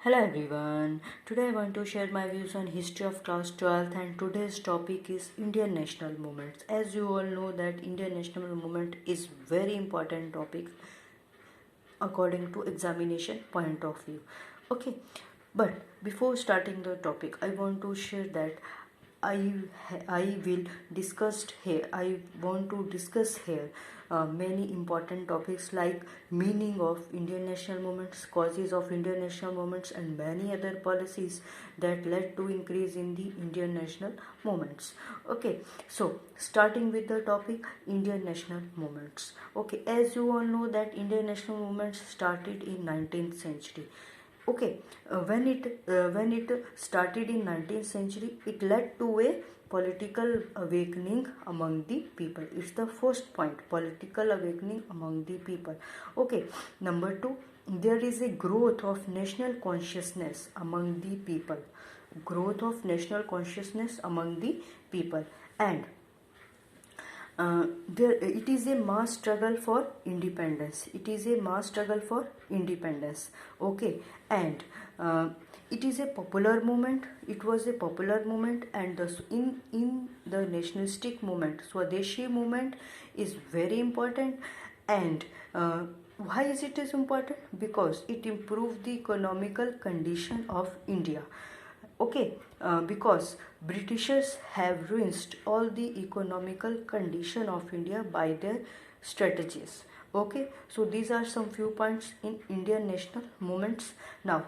Hello everyone. Today I want to share my views on history of class 12th and today's topic is Indian national movements. As you all know that Indian national movement is very important topic according to examination point of view. Okay, but before starting the topic I want to share that I I will discussed here. I want to discuss here many important topics like meaning of Indian national movements, causes of Indian national movements, and many other policies that led to increase in the Indian national movements. Okay, so starting with the topic Indian national movements. Okay, as you all know that Indian national movements started in 19th century. Okay, when it started in 19th century, it led to a political awakening among the people. It's the first point, political awakening among the people. Okay, number two, there is a growth of national consciousness among the people. Growth of national consciousness among the people, and it is a mass struggle for independence. It is a mass struggle for independence. Okay, and it is a popular movement. It was a popular movement, and in the nationalistic movement, Swadeshi movement is very important. And why is it is important? Because it improved the economical condition of India. Okay, because Britishers have ruined all the economical condition of India by their strategies. Okay, so these are some few points in Indian national movements. Now,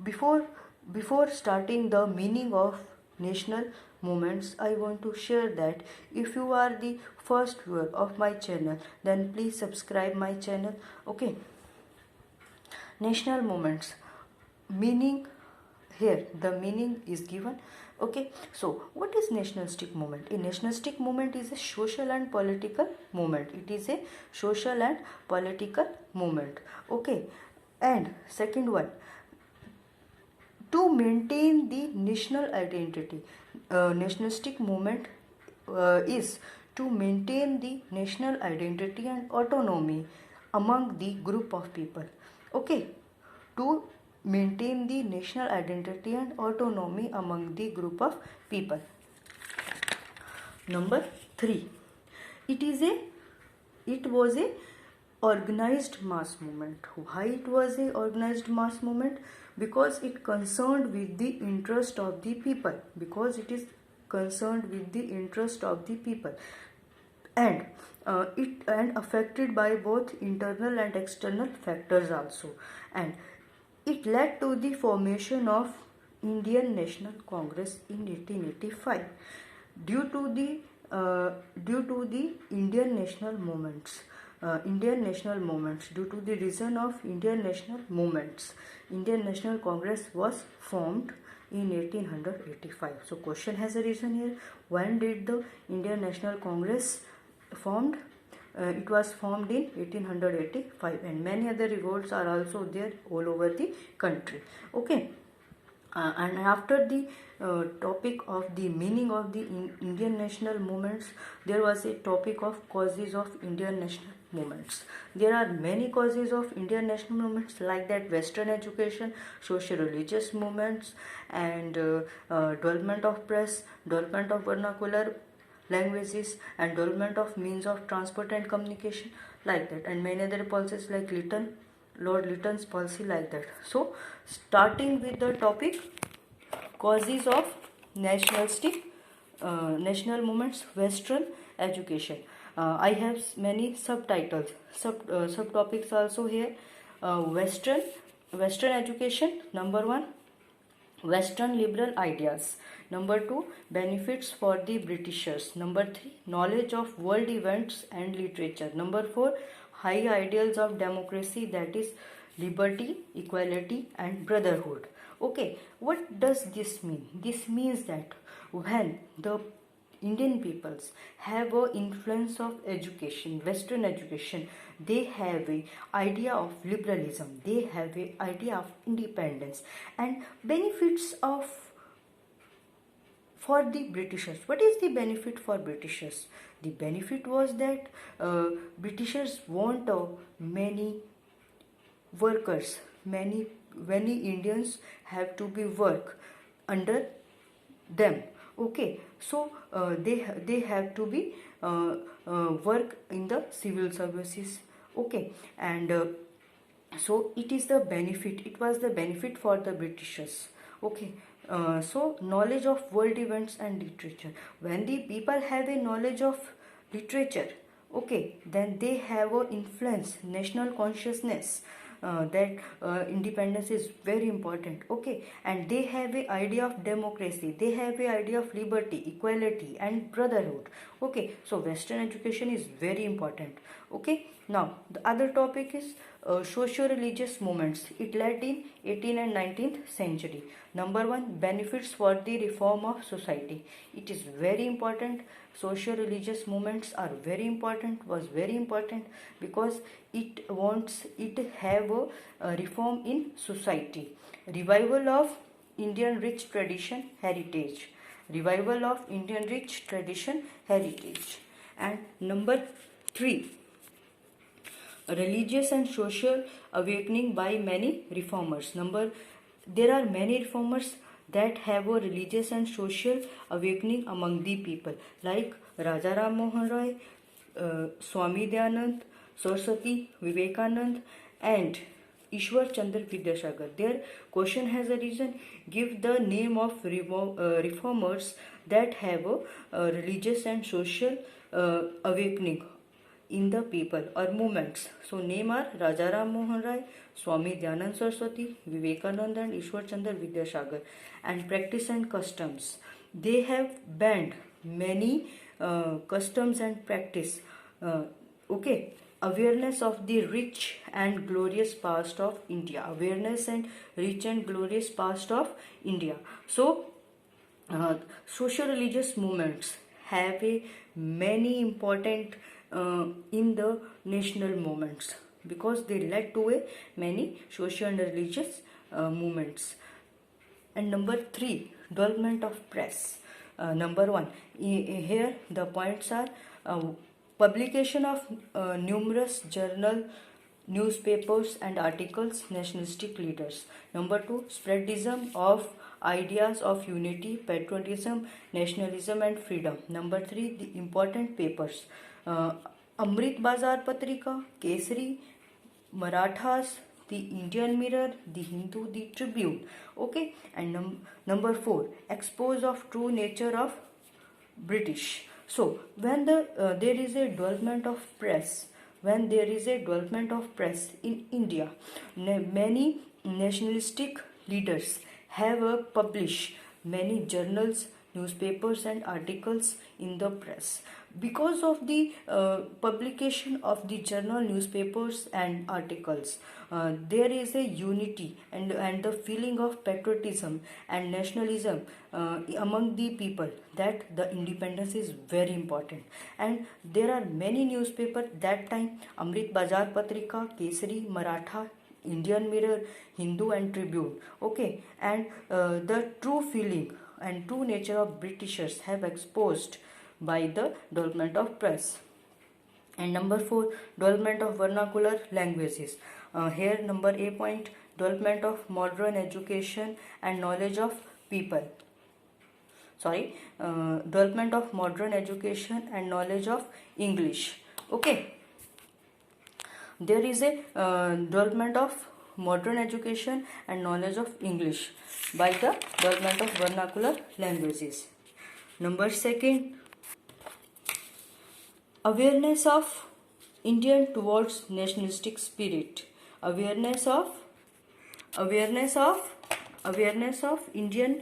before before starting the meaning of national movements, I want to share that if you are the first viewer of my channel, then please subscribe my channel. Okay, national movements meaning, here the meaning is given. Okay, so what is nationalistic movement? A nationalistic movement is a social and political movement. It is a social and political movement. Okay, and second one, to maintain the national identity. Nationalistic movement is to maintain the national identity and autonomy among the group of people. Okay, to maintain the national identity and autonomy among the group of people. Number 3, it is a it was a organized mass movement. Why it was a organized mass movement? Because it concerned with the interest of the people. Because it is concerned with the interest of the people, and it and affected by both internal and external factors also, and it led to the formation of Indian National Congress in 1885. Due to the Indian national movements, due to the reason of Indian national movements, Indian National Congress was formed in 1885. So question has a reason here. When did the Indian National Congress formed? It was formed in 1885, and many other revolts are also there all over the country. Okay, and after the topic of the meaning of the Indian national movements, there was a topic of causes of Indian national movements. There are many causes of Indian national movements, like that Western education, social religious movements, and development of press, development of vernacular languages, and development of means of transport and communication, like that, and many other policies like Lord Lytton's policy, like that. So starting with the topic causes of nationalistic national movements, Western education. I have many subtitles, subtopics also here. Western education, number 1, Western liberal ideas. Number 2, benefits for the Britishers. Number 3, knowledge of world events and literature. Number 4, high ideals of democracy, that is liberty, equality, and brotherhood. Okay, what does this mean? This means that when the Indian peoples have a influence of education, Western education, they have a idea of liberalism, they have a idea of independence and benefits of for the Britishers. What is the benefit for Britishers? The benefit was that Britishers want many workers many Indians have to be work under them. Okay, so they have to be work in the civil services. Okay, and so it was the benefit for the Britishers. Okay, so knowledge of world events and literature. When the people have a knowledge of literature, okay, then they have a influence national consciousness, that independence is very important. Okay, and they have a idea of democracy, they have a idea of liberty, equality and brotherhood. Okay, so Western education is very important. Okay, now the other topic is socio-religious movements. It led in 18th and 19th century. Number one, benefits for the reform of society. It is very important. Socio-religious movements are very important, was very important, because it have a reform in society. Revival of Indian rich tradition heritage. Revival of Indian rich tradition heritage. And number 3, religious and social awakening by many reformers. There are many reformers that have a religious and social awakening among the people, like Raja Ram Mohan Roy, Swami Dayanand, Saraswati, Vivekanand, and Ishwar Chandra Vidyasagar. Their question has a reason. Give the name of reformers that have a religious and social awakening in the people or movements. So name are Raja Ram Mohan Roy, Swami Dayanand Saraswati, Vivekananda and Ishwar Chandra Vidyasagar. And practice and customs. They have banned many customs and practice. Okay, awareness of the rich and glorious past of India. Awareness and rich and glorious past of India. So social religious movements have a many important in the national movements, because they led to a many social and religious movements. And number 3, development of press. Number 1, here the points are publication of numerous journal, newspapers and articles, nationalistic leaders. Number 2, spreadism of ideas of unity, patriotism, nationalism and freedom. Number 3, the important papers. Amrit Bazar Patrika, Kesari, Marathas, the Indian Mirror, the Hindu, the Tribune. Okay, and number 4, expose of true nature of British. So when there is a development of press, when there is a development of press in India, many nationalistic leaders have published many journals, newspapers and articles in the press. Because of the publication of the journal, newspapers and articles, there is a unity and the feeling of patriotism and nationalism among the people, that the independence is very important. And there are many newspapers that time: Amrit Bazar Patrika, Kesari, Maratha, Indian Mirror, Hindu and Tribune. Okay, and the true feeling and true nature of Britishers have exposed by the development of press. And number 4, development of vernacular languages. Here number A point, development of modern education and knowledge of people. Development of modern education and knowledge of English. Okay, there is a development of modern education and knowledge of English by the development of vernacular languages. Number 2, awareness of Indian towards nationalistic spirit. Awareness of Indian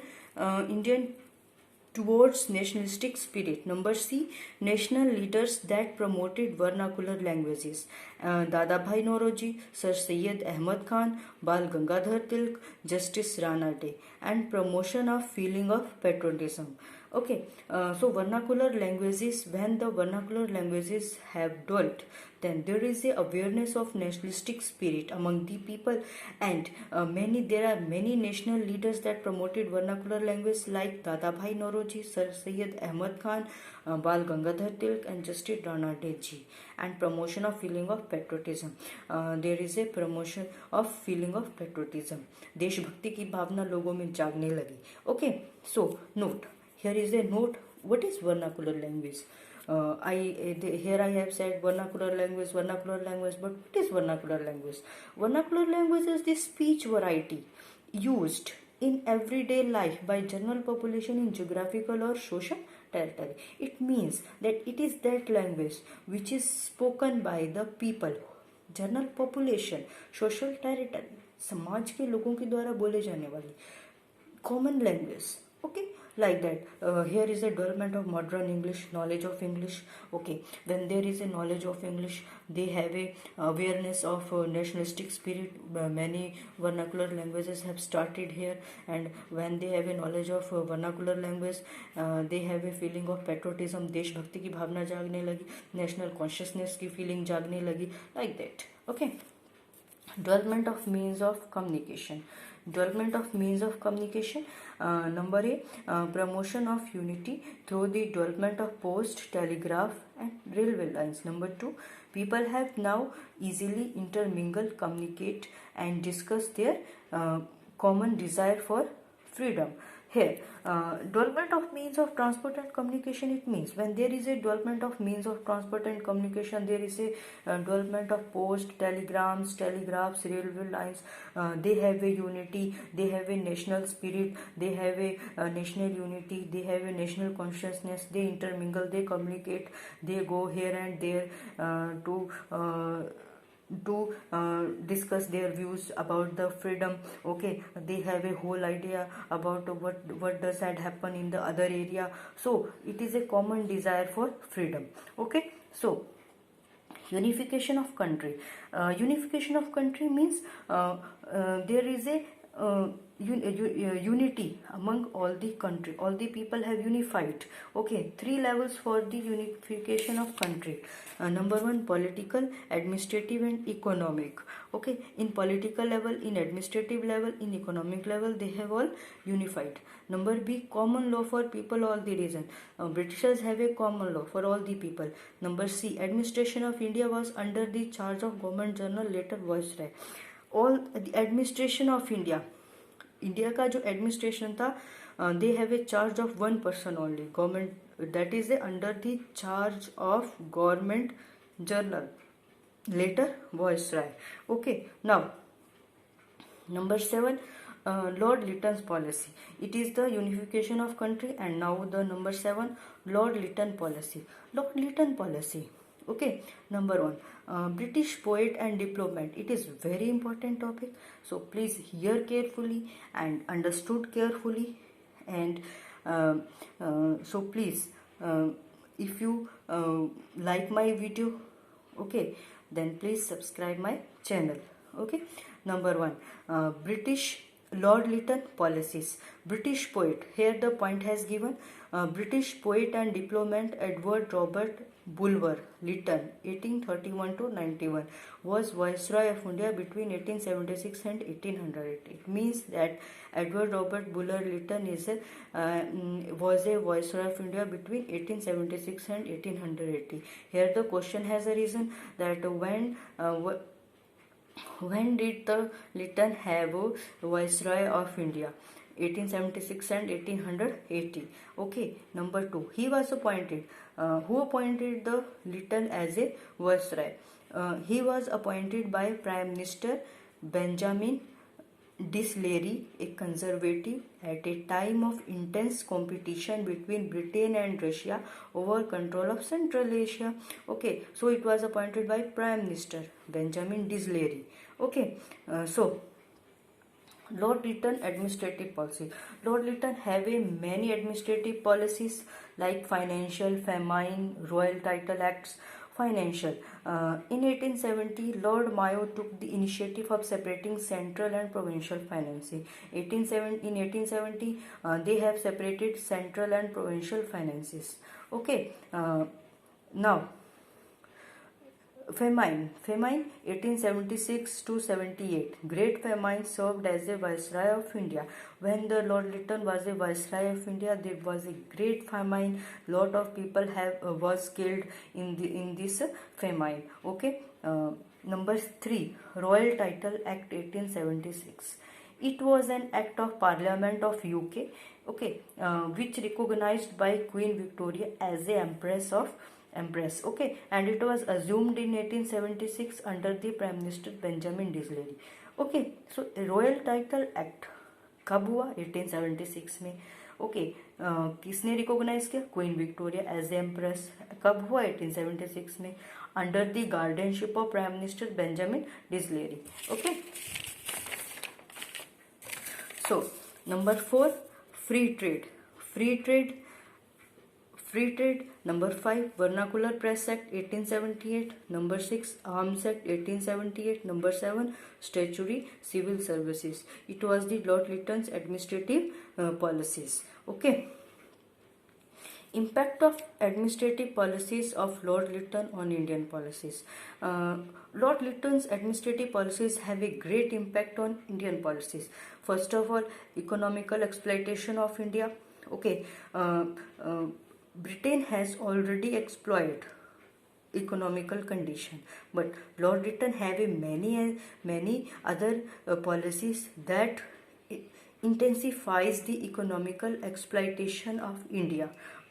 towards nationalistic spirit. Number C, national leaders that promoted vernacular languages. Dadabhai Naoroji, Sir Syed Ahmad Khan, Bal Gangadhar Tilak, Justice Rana Day. And promotion of feeling of patriotism. Okay, so vernacular languages, when the vernacular languages have dwelt, then there is a awareness of nationalistic spirit among the people, and there are many national leaders that promoted vernacular language like Dadabhai Nauroji, Sir Syed Ahmad Khan, Bal Gangadhar Tilak, and Justice Rana Ji, and promotion of feeling of patriotism. There is a promotion of feeling of patriotism. देशभक्ति की भावना लोगों में जागने लगी. Okay, so note. Here is a note. What is vernacular language? Here I have said vernacular language, but what is vernacular language? Vernacular language is the speech variety used in everyday life by general population in geographical or social territory. It means that it is that language which is spoken by the people, general population, social territory, समाज के लोगों के द्वारा बोले जाने वाली common language. Okay, like that. Here is a development of modern English, knowledge of English. Okay, when there is a knowledge of English, they have a awareness of nationalistic spirit. Many vernacular languages have started here, and when they have a knowledge of vernacular language, they have a feeling of patriotism. देशभक्ति की भावना जागने लगी, national consciousness की feeling जागने लगी, like that. Okay, development of means of communication. Development of means of communication. Number A, promotion of unity through the development of post, telegraph, and railway lines. Number 2, people have now easily intermingle, communicate, and discuss their common desire for freedom. Here, development of means of transport and communication, it means when there is a development of means of transport and communication, there is a development of post, telegrams, telegraphs, railway lines. They have a unity, they have a national spirit, they have a national unity, they have a national consciousness, they intermingle, they communicate, they go here and there to discuss their views about the freedom. Okay, they have a whole idea about what does that happen in the other area. So it is a common desire for freedom. Okay, so unification of country. Unification of country means there is a unity among all the country, all the people have unified. Okay, 3 levels for the unification of country. Number 1, political, administrative, and economic. Okay, in political level, in administrative level, in economic level, they have all unified. Number B, common law for people all the region. Britishers have a common law for all the people. Number C, administration of India was under the charge of government general, later viceroy. All the administration of India, India का जो administration था, they have a charge of 1 person only, government, that is under the charge of government general, later viceroy. Okay, now number 7, Lord Lytton's policy. It is the unification of country. And now the number 7, Lord Lytton policy. Lord Lytton policy. Okay, number 1, British poet and diplomat. It is very important topic, so please hear carefully and understood carefully. And so please, if you like my video, okay, then please subscribe my channel. Okay, number 1, British Lord Lytton policies. British poet, here the point has given, British poet and diplomat Edward Robert Bulwer Lytton, 1831 to 91, was Viceroy of India between 1876 and 1800. It means that Edward Robert Bulwer Lytton was a Viceroy of India between 1876 and 1880. Here the question has arisen that when did the Lytton have a Viceroy of India? 1876 and 1880. Okay, number 2, he was appointed. Who appointed the Lytton as a Viceroy? He was appointed by Prime Minister Benjamin Disraeli, a conservative, at a time of intense competition between Britain and Russia over control of Central Asia. Okay, so it was appointed by Prime Minister Benjamin Disraeli. Okay, so Lord Lytton administrative policy. Lord Lytton have a many administrative policies like financial, famine, royal title acts. Financial. In 1870, Lord Mayo took the initiative of separating central and provincial financing. In 1870, they have separated central and provincial finances. Okay. Now, famine 1876 to 78. Great famine served as a viceroy of India. When the Lord Lytton was a viceroy of India, there was a great famine. Lot of people was killed in this famine. Okay. Number 3, Royal Title Act 1876. It was an act of Parliament of UK, okay, which recognized by Queen Victoria as a Empress, okay, and it was assumed in 1876 under the Prime Minister Benjamin Disraeli. Okay, so Royal Title Act कब हुआ? 1876 में. Okay, किसने recognise किया? Queen Victoria as empress. कब हुआ? 1876 में, under the guardianship of prime minister Benjamin Disraeli. Okay, so number 4, free trade. Number 5, Vernacular Press Act 1878. Number 6, Arms Act 1878. Number 7, Statutory Civil Services. It was the Lord Lytton's administrative policies. Okay. Impact of administrative policies of Lord Lytton on Indian policies. Lord Lytton's administrative policies have a great impact on Indian policies. First of all, economical exploitation of India. Okay. Britain has already exploited economical condition, but Lord Lytton have a many other policies that intensifies the economical exploitation of India.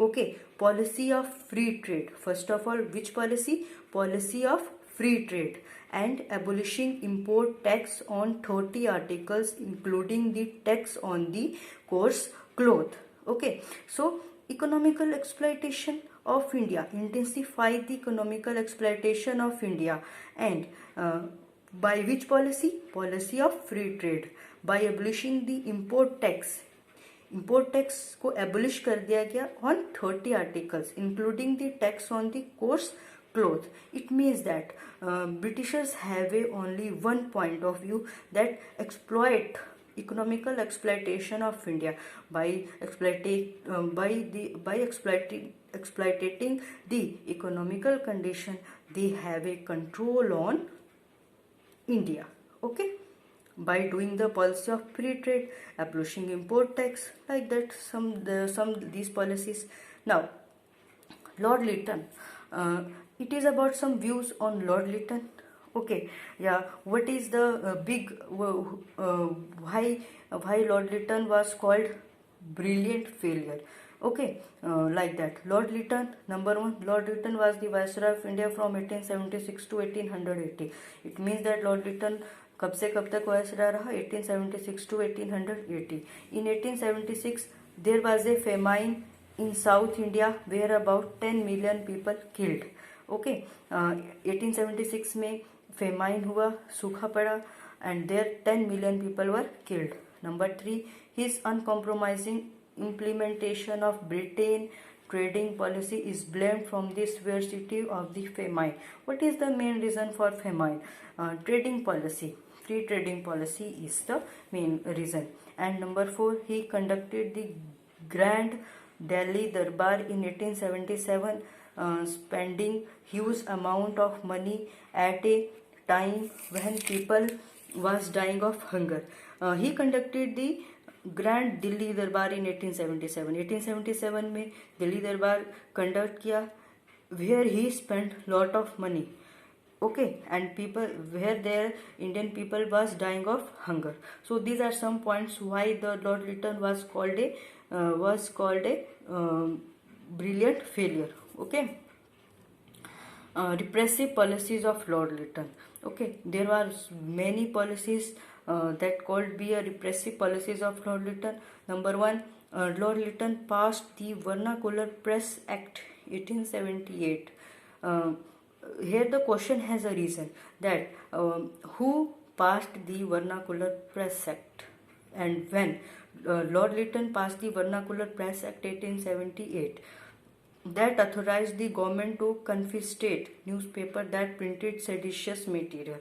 Okay, policy of free trade. First of all, which policy? Policy of free trade and abolishing import tax on 30 articles, including the tax on the coarse cloth. Okay, so economical exploitation of India, intensify the economical exploitation of India, and by which policy? Policy of free trade. By abolishing the import tax को abolish कर दिया गया on 30 articles, including the tax on the coarse cloth. It means that Britishers have only one point of view, that exploit economical exploitation of India. By exploiting the economical condition, they have a control on India. Okay, by doing the policy of free trade, abolishing import tax, like that, some these policies. Now, Lord Lytton, it is about some views on Lord Lytton. Okay, yeah, what is the why Lord Lytton was called brilliant failure? Okay, like that. Lord Lytton, number 1, Lord Lytton was the Viceroy of India from 1876 to 1880. It means that Lord Lytton कब से कब तक viceroy रहा? 1876 to 1880. In 1876, there was a famine in South India where about 10 million people killed. Okay, 1876 में famine हुआ, सूखा पड़ा, and there 10 million people were killed. Number 3, his uncompromising implementation of Britain trading policy is blamed from the severity of the famine. What is the main reason for famine? Trading policy. Free trading policy is the main reason. And number 4, he conducted the Grand Delhi Darbar in 1877, spending huge amount of money at a time when people was dying of hunger. He conducted the Grand Delhi Darbar in 1877. 1877 में दिल्ली दरबार conduct किया, where he spent lot of money. Okay, and people where their Indian people was dying of hunger. So these are some points why the Lord Lytton was called a brilliant failure. Okay. Repressive policies of Lord Lytton. Okay, there were many policies that called be a repressive policies of Lord Lytton. Number 1, Lord Lytton passed the Vernacular Press Act 1878. Here the question has a reason, that who passed the Vernacular Press Act and when? Lord Lytton passed the Vernacular Press Act 1878. that authorized the government to confiscate newspaper that printed seditious material.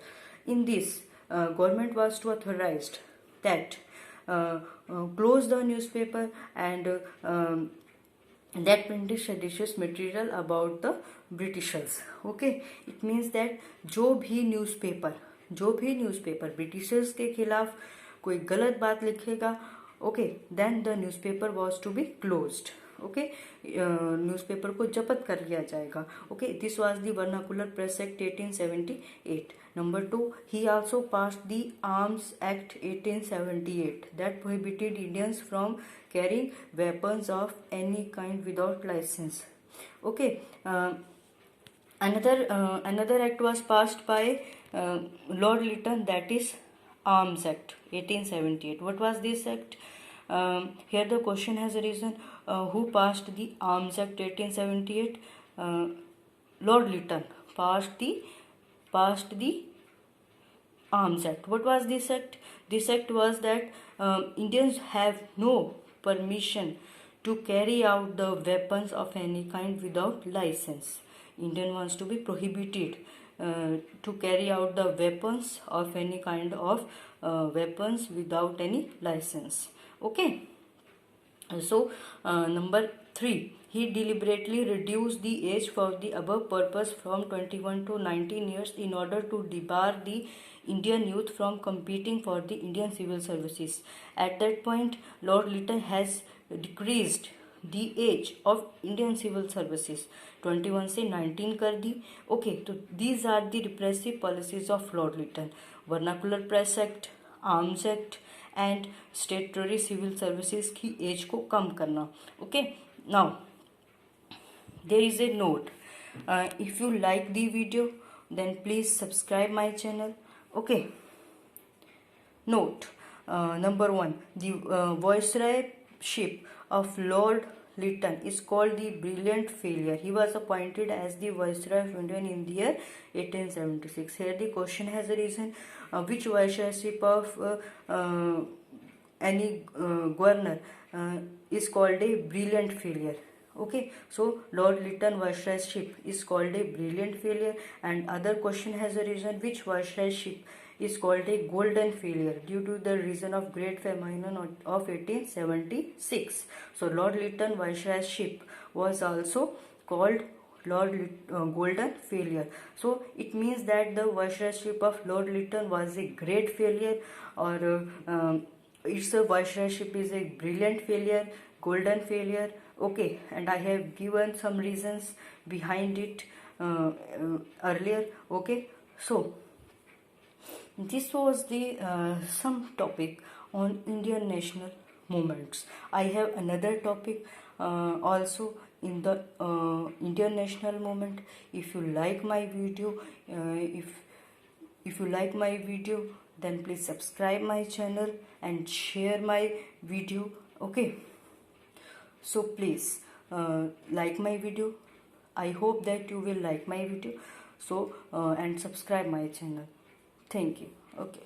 In this, government was to authorized that close the newspaper and that printed seditious material about the Britishers. Okay, it means that जो भी newspaper Britishers के खिलाफ कोई गलत बात लिखेगा, okay, then the newspaper was to be closed. Okay, newspaper को जब्त कर लिया जाएगा. Okay, this was the vernacular press act 1878. Number 2, he also passed the Arms Act 1878 that prohibited Indians from carrying weapons of any kind without license. Okay, another act was passed by Lord Lytton, that is Arms Act 1878. What was this act? Here the question has arisen, who passed the Arms Act 1878? Lord Lytton passed the Arms Act. What was this act? This act was that Indians have no permission to carry out the weapons of any kind without license. Indian wants to be prohibited to carry out the weapons of any kind of weapons without any license. Okay. So number 3, he deliberately reduced the age for the above purpose from 21 to 19 years in order to debar the Indian youth from competing for the Indian civil services. At that point, Lord Lytton has decreased the age of Indian civil services 21 से 19 कर दी. Okay, तो these are the repressive policies of Lord Lytton. Vernacular press act, arms act and statutory civil services की age को कम करना. Okay, now there is a note. If you like the video, then please subscribe my channel. Okay, note number 1, the viceroyship of Lord Lytton is called the brilliant failure. He was appointed as the viceroy of India in the year 1876. Here the question has arisen, which viceroyship of any governor is called a brilliant failure. Okay, so Lord Lytton viceroyship is called a brilliant failure, and other question has arisen, which viceroyship is called a golden failure due to the reason of Great Famine of 1876. So Lord Lytton viceroyship was also called golden failure. So it means that the viceroyship of Lord Lytton was a great failure, or its viceroyship is a brilliant failure, golden failure. Okay, and I have given some reasons behind it earlier. Okay, so this was the some topic on Indian national movements. I have another topic also in the Indian national movement. If you like my video, if you like my video, then please subscribe my channel and share my video. Okay, so please like my video. I hope that you will like my video. So and subscribe my channel. Thank you. Okay.